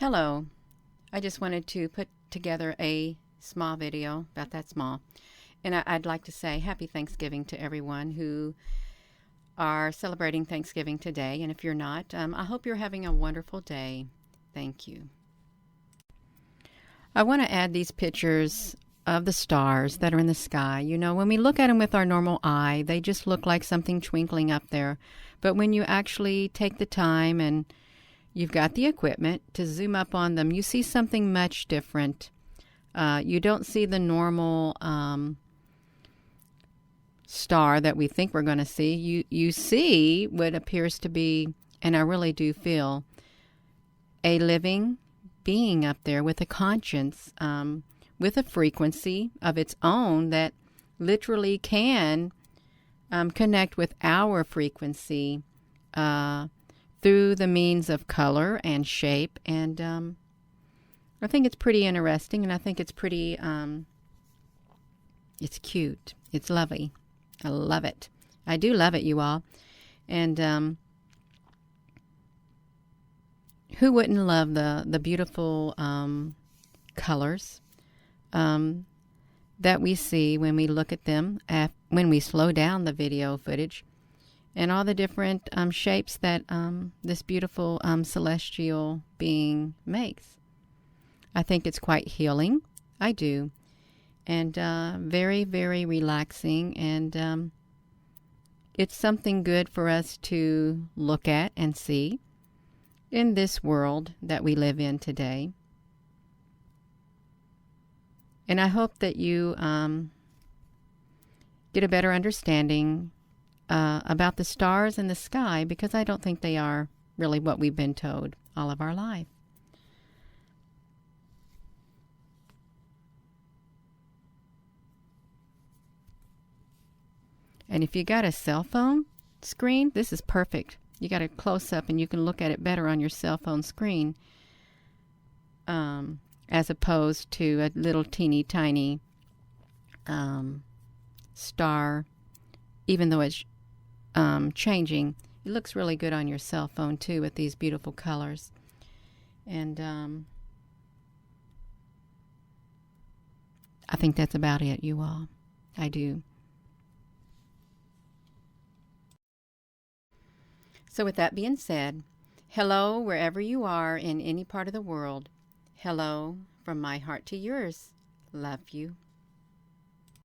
Hello. I just wanted to put together a small video, about that small. And I'd like to say happy Thanksgiving to everyone who are celebrating Thanksgiving today. And if you're not, I hope you're having a wonderful day. Thank you. I want to add these pictures of the stars that are in the sky. You know, when we look at them with our normal eye, they just look like something twinkling up there. But when you actually take the time and you've got the equipment to zoom up on them, you see something much different. You don't see the normal star that we think we're going to see. You see what appears to be, and I really do feel, a living being up there with a conscience, with a frequency of its own that literally can connect with our frequency through the means of color and shape. And I think it's pretty interesting, and I think it's pretty, it's cute. It's lovely. I love it. I do love it, you all. And who wouldn't love the beautiful colors that we see when we look at them, when we slow down the video footage, and all the different shapes that this beautiful celestial being makes. I think it's quite healing. I do. And very, very relaxing. And it's something good for us to look at and see in this world that we live in today. And I hope that you get a better understanding about the stars in the sky, because I don't think they are really what we've been told all of our life. And if you got a cell phone screen, this is perfect. You got a close-up and you can look at it better on your cell phone screen as opposed to a little teeny tiny star. Even though it's changing, it looks really good on your cell phone too with these beautiful colors. And I think that's about it, you all. I do. So with that being said, hello wherever you are in any part of the world. Hello from my heart to yours. Love you.